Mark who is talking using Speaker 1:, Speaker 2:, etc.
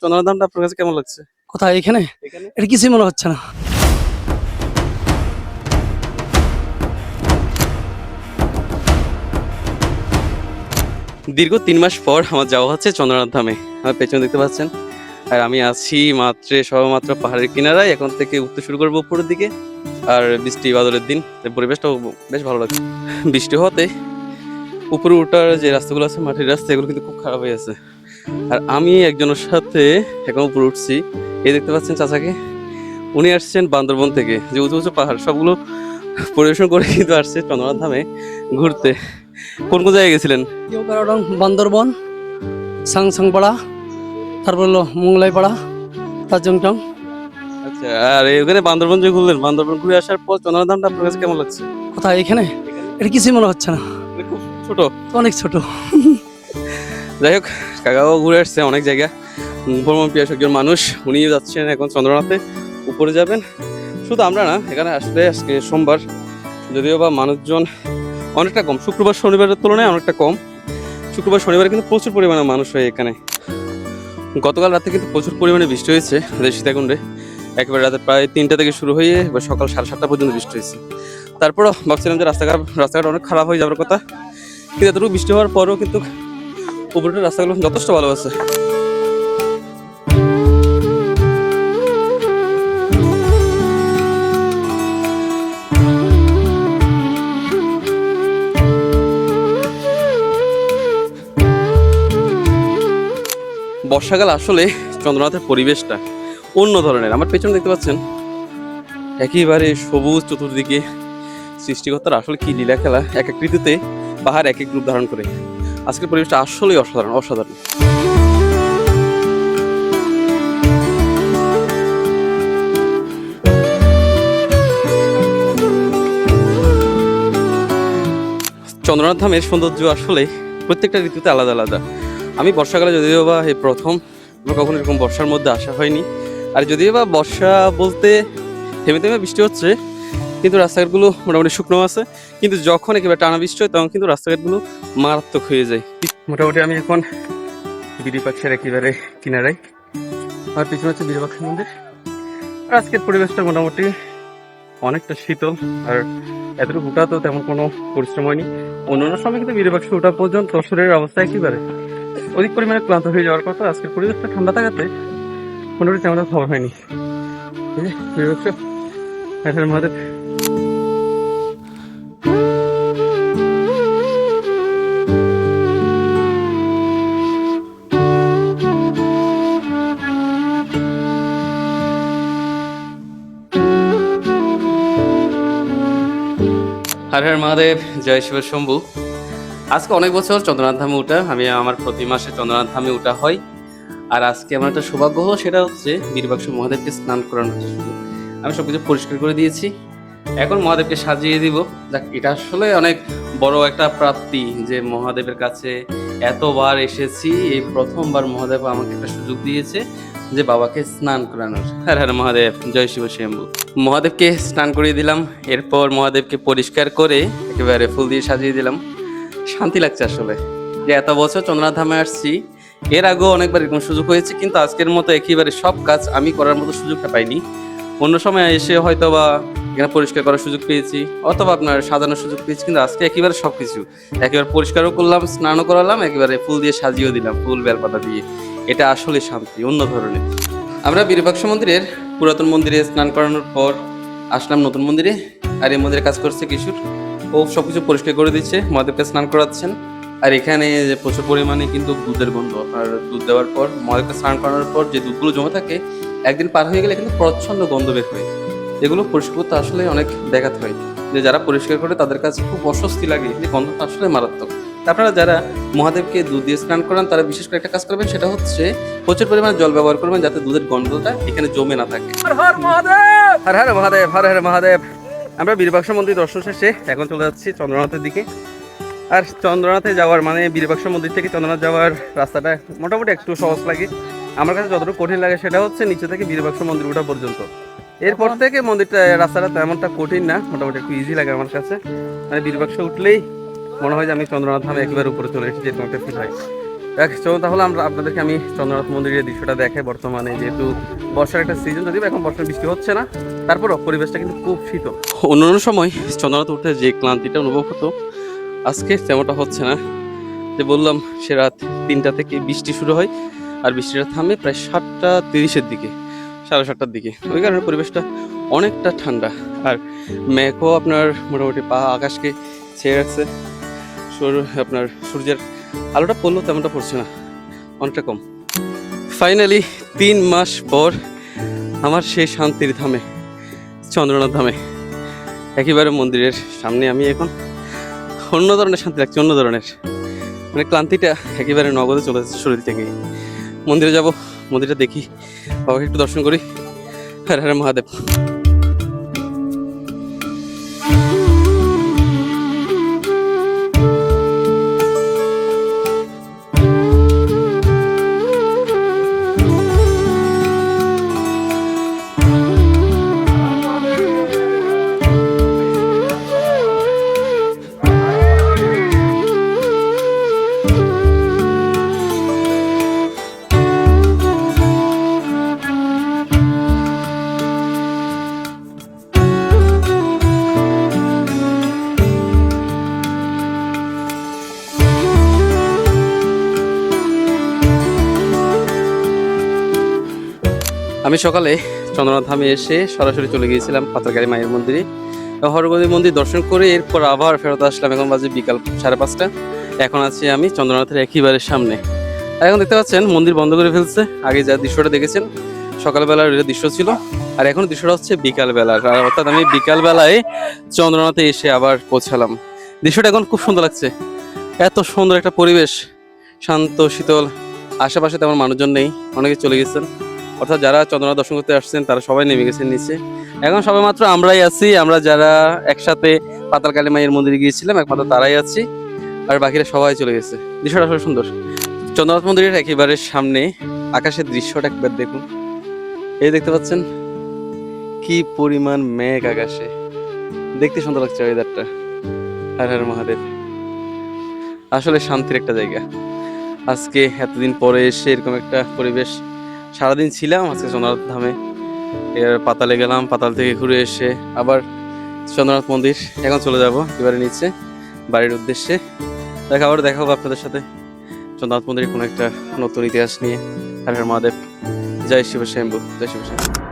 Speaker 1: চন্দ্রনাথ আপনার কাছে কেমন লাগছে?
Speaker 2: কোথায় এখানে?
Speaker 1: এখানে
Speaker 2: এটা কিছুই মনে হচ্ছে না।
Speaker 1: দীর্ঘ ৩ মাস পর আমার যাওয়া হচ্ছে চন্দ্রনাথ ধামে। আমার পেছনে দেখতে পাচ্ছেন। আর আমি আছি সবেমাত্র পাহাড়ের কিনারায়। এখন থেকে উঠতে শুরু করবো উপরের দিকে। আর বৃষ্টি বাদলের দিন, তাই পরিবেশটাও বেশ ভালো লাগছে। বৃষ্টি হওয়াতে উপরে ওঠার যে রাস্তাগুলো আছে, মাটির রাস্তা, এগুলো কিন্তু খুব খারাপ হয়ে আছে। আর আমি একজনের সাথে এখন উপরে উঠছি। এই দেখতে পাচ্ছেন চাচাকে, উনি আসছেন বান্দরবন থেকে। যে উঁচু উঁচু পাহাড় সবগুলো পরিবেশন করে কিন্তু আসছে চন্দ্রনাথ ধামে ঘুরতে। কোন কোন জায়গায় গেছিলেন?
Speaker 2: কেওক্রাডং, বান্দরবন, সাংসাংপাড়া, তারপর হলো মোংলাইপাড়া, তাজংটং।
Speaker 1: আচ্ছা, আর ওখানে বান্দরবন যে ঘুরলেন, বান্দরবন ঘুরে আসার পর চন্দ্রনাথ ধামটা আপনার কাছে কেমন লাগছে?
Speaker 2: কোথায় এখানে? এটা কিছুই মনে হচ্ছে না।
Speaker 1: এটা খুব ছোট।
Speaker 2: অনেক ছোট।
Speaker 1: যাই হোক, কাকাও ঘুরে আসছে অনেক জায়গা। ভ্রমণ পিয়াসী একজন মানুষ, উনি যাচ্ছেন এখন চন্দ্রনাথে, উপরে যাবেন। শুধু আমরা না, এখানে আসলে আজকে সোমবার, যদিও বা মানুষজন অনেকটা কম, শুক্রবার শনিবারের তুলনায় অনেকটা কম। শুক্রবার শনিবারে কিন্তু প্রচুর পরিমাণে মানুষ হয় এখানে। গতকাল রাতে কিন্তু প্রচুর পরিমাণে বৃষ্টি হয়েছে সীতাকুণ্ডে। একেবারে রাতে প্রায় ৩টা থেকে শুরু হয়ে এবার সকাল 7:30 পর্যন্ত বৃষ্টি হয়েছে। তারপরও ভাবছিলাম যে রাস্তাঘাট অনেক খারাপ হয়ে যাওয়ার কথা, কিন্তু এতটুকু বৃষ্টি হওয়ার পরও কিন্তু উপরের রাস্তাগুলো যথেষ্ট ভালো আছে। বর্ষাকাল আসলে চন্দ্রনাথের পরিবেশটা অন্য ধরনের। আমার পেছনে দেখতে পাচ্ছেন একেবারে সবুজ চতুর্দিকে। সৃষ্টিকর্তার আসলে কি লীলা খেলা, এক এক ঋতুতে পাহাড় এক এক রূপ ধারণ করে। আজকের পরিবেশটা আসলেই অসাধারণ অসাধারণ। চন্দ্রনাথ ধামের সৌন্দর্য আসলে প্রত্যেকটা ঋতুতে আলাদা আলাদা। আমি বর্ষাকালে যদিও বা এই প্রথম, আমার কখনো এরকম বর্ষার মধ্যে আসা হয়নি। আর যদিও বা বর্ষা বলতে থেমে থেমে বৃষ্টি হচ্ছে, কিন্তু রাস্তাঘাটগুলো মোটামুটি শুকনো আছে। কিন্তু যখন একেবারে টানা বৃষ্টি হয় তখন কিন্তু রাস্তাঘাটগুলো মারাত্মক হয়ে যায়। মোটামুটি আমি এখন বিরুপাক্ষের একেবারে কিনারায়। আর পিছনে হচ্ছে বিরুপাক্ষ মন্দির। আর আজকের পরিবেশটা মোটামুটি অনেকটা শীতল। আর এতটুকু উঠা তো তেমন কোনো পরিশ্রম হয়নি। অন্যান্য সময় কিন্তু বিরুপাক্ষ ওঠা পর্যন্ত শরীরের অবস্থা একেবারে অধিক পরিমাণে ক্লান্ত হয়ে যাওয়ার কথা। আজকের পরিবেশটা ঠান্ডা থাকাতে মোটামুটি তেমন খবর হয়নি। বিরুপাক্ষ মহাদেব। হর হর মহাদেব, জয় শিব শম্ভু। আজকে অনেক বছর চন্দ্রনাথ ধামে উঠা, আমি আমার প্রতি মাসে চন্দ্রনাথ ধামে উঠা হয়। আর আজকে আমার একটা সৌভাগ্য হলো, সেটা হচ্ছে বিরুপাক্ষ মহাদেবকে স্নান করানোর সুযোগ। আমি সবকিছু পরিষ্কার করে দিয়েছি, এখন মহাদেবকে সাজিয়ে দিব। যাক, এটা আসলে অনেক বড় একটা প্রাপ্তি যে মহাদেবের কাছে এতবার এসেছি, এই প্রথমবার মহাদেব আমাকে একটা সুযোগ দিয়েছে যে বাবাকে স্নান করানোর। হর হর মহাদেব, জয় শিব শম্ভু। মহাদেবকে স্নান করিয়ে দিলাম, এরপর মহাদেবকে পরিষ্কার করে একেবারে ফুল দিয়ে সাজিয়ে দিলাম। শান্তি লাগছে আসলে যে এত বছর চন্দ্রনাথ ধামে আসছি। এর আগেও অনেকবার এরকম সুযোগ হয়েছে, কিন্তু আজকের মতো একেবারে সব কাজ আমি করার মতো সুযোগটা পাইনি। অন্য সময় এসে হয়তো বা এখানে পরিষ্কার করার সুযোগ পেয়েছি, অথবা আপনার সাজানোর সুযোগ পেয়েছি, কিন্তু আজকে একেবারে সবকিছু একেবারে পরিষ্কারও করলাম, স্নানও করালাম, একেবারে ফুল দিয়ে সাজিয়েও দিলাম, ফুল বেলপাতা দিয়ে। এটা আসলে শান্তি অন্য ধরনের। আমরা বিরুপাক্ষ মন্দিরের পুরাতন মন্দিরে স্নান করানোর পর আসলাম নতুন মন্দিরে। আর এই মন্দিরে কাজ করছে কিশোর, ও সবকিছু পরিষ্কার করে দিচ্ছে, মহাদেবকে স্নান করাচ্ছেন। আর এখানে প্রচুর পরিমাণে কিন্তু দুধের গন্ধ। আর দুধ দেওয়ার পর, মহাদেবকে স্নান করানোর পর যে দুধগুলো জমে থাকে, একদিন পার হয়ে গেলে কিন্তু প্রচ্ছন্ন গন্ধ বের হয়। এগুলো পরিষ্কার করতে আসলে অনেক ব্যাঘাত হয়, যে যারা পরিষ্কার করে তাদের কাছে খুব অস্বস্তি লাগে, যে গন্ধটা আসলে মারাত্মক। আপনারা যারা মহাদেবকে দুধ দিয়ে স্নান করান, তারা বিশেষ করে একটা কাজ করবেন, সেটা হচ্ছে প্রচুর পরিমাণে জল ব্যবহার করবেন, যাতে দুধের গন্ধটা এখানে জমে না থাকে। হর হর মহাদেব, হর হর মহাদেব, হর হর মহাদেব। আমরা বিরুপাক্ষ মন্দির দর্শন শেষে এখন চলে যাচ্ছি চন্দ্রনাথের দিকে। আর চন্দ্রনাথে যাওয়ার মানে বিরুপাক্ষ মন্দির থেকে চন্দ্রনাথ যাওয়ার রাস্তাটা মোটামুটি একটু সহজ লাগে। আমার কাছে যতটুকু কঠিন লাগে সেটা হচ্ছে নিচে থেকে বিরুপাক্ষ মন্দির ওঠা পর্যন্ত। এরপর থেকে মন্দিরটা, রাস্তাটা তেমনটা কঠিন না, মোটামুটি একটু ইজি লাগে আমার কাছে। মানে বিরুপাক্ষ উঠলেই মনে হয় যে আমি চন্দ্রনাথ ধামে একেবারে উপরে চলে এসেছি, এরকম একটা ফিল হয়। চলুন তাহলে আমরা আপনাদেরকে আমি চন্দ্রনাথ মন্দিরের দৃশ্যটা দেখাই। বর্তমানে যেহেতু বর্ষার একটা সিজন, যদিও এখন বর্ষার বৃষ্টি হচ্ছে না, তারপরও পরিবেশটা কিন্তু খুব শীতল। অন্যান্য সময় চন্দ্রনাথ উঠে যে ক্লান্তিটা অনুভব হতো, আজকে তেমনটা হচ্ছে না। যে বললাম, সে রাত 3টা থেকে বৃষ্টি শুরু হয়, আর বৃষ্টিটা থামে প্রায় 7:30-এর দিকে, 7:30টার দিকে। ওই কারণে পরিবেশটা অনেকটা ঠান্ডা, আর মেঘও আপনার মোটামুটি আকাশকে ছেয়ে রাখছে। আপনার সূর্যের আলোটা পড়লেও তেমনটা পড়ছে না, অনেকটা কম। ফাইনালি 3 মাস পর আমার সেই শান্তির ধামে, চন্দ্রনাথ ধামে, একেবারে মন্দিরের সামনে আমি এখন অন্য ধরনের শান্তি লাগছে, অন্য ধরনের, মানে ক্লান্তিটা একেবারে নগদে চলে যাচ্ছে শরীর থেকে। মন্দিরে যাব, মন্দিরটা দেখি, বাবাকে একটু দর্শন করি। হর হর মহাদেব। আমি সকালে চন্দ্রনাথ ধামে এসে সরাসরি চলে গিয়েছিলাম পাতালকালী মায়ের মন্দিরে। হরগোবিন্দ মন্দির দর্শন করে এরপর আবার ফেরত আসলাম। এখন বাজে বিকাল 5:30। এখন আছি আমি চন্দ্রনাথের একেবারে সামনে। এখন দেখতে পাচ্ছেন মন্দির বন্ধ করে ফেলছে। আগে যা দৃশ্যটা দেখেছেন সকালবেলার দৃশ্য ছিল, আর এখন দৃশ্যটা হচ্ছে বিকালবেলার। অর্থাৎ আমি বিকালবেলায় চন্দ্রনাথে এসে আবার পৌঁছালাম। দৃশ্যটা এখন খুব সুন্দর লাগছে, এত সুন্দর একটা পরিবেশ, শান্ত শীতল। আশেপাশে তেমন মানুষজন নেই, অনেকে চলে গেছেন। অর্থাৎ যারা চন্দ্রনাথ দর্শন করতে আসছেন তারা সবাই নেমে গেছেন নিচে। এখন সবে মাত্র আমরাই আছি, আমরা যারা একসাথে পাতালকালী মায়ের মন্দিরে গিয়েছিলাম একমাত্র তারাই আছি, আর বাকিরা সবাই চলে গেছে। দৃশ্যটা আসলে সুন্দর। চন্দ্রনাথ মন্দিরের একেবারে সামনে আকাশের দৃশ্যটা একবার দেখুন। এই দেখতে পাচ্ছেন কি পরিমাণ মেঘ আকাশে, দেখতে সুন্দর লাগছে ওয়েদারটা। হর হর মহাদেব। আসলে শান্তির একটা জায়গা। আজকে এতদিন পরে এসে এরকম একটা পরিবেশ, সারাদিন ছিলাম আজকে চন্দ্রনাথ ধামে, এর পাতালে গেলাম, পাতাল থেকে ঘুরে এসে আবার চন্দ্রনাথ মন্দির। এখন চলে যাব এবারে নিচে বাড়ির উদ্দেশ্যে। আবার দেখা হবে আপনাদের সাথে চন্দ্রনাথ মন্দিরের কোনো একটা নতুন ইতিহাস নিয়ে। হর হর মহাদেব। জয় শিব শম্ভু, জয় শিব শম্ভু।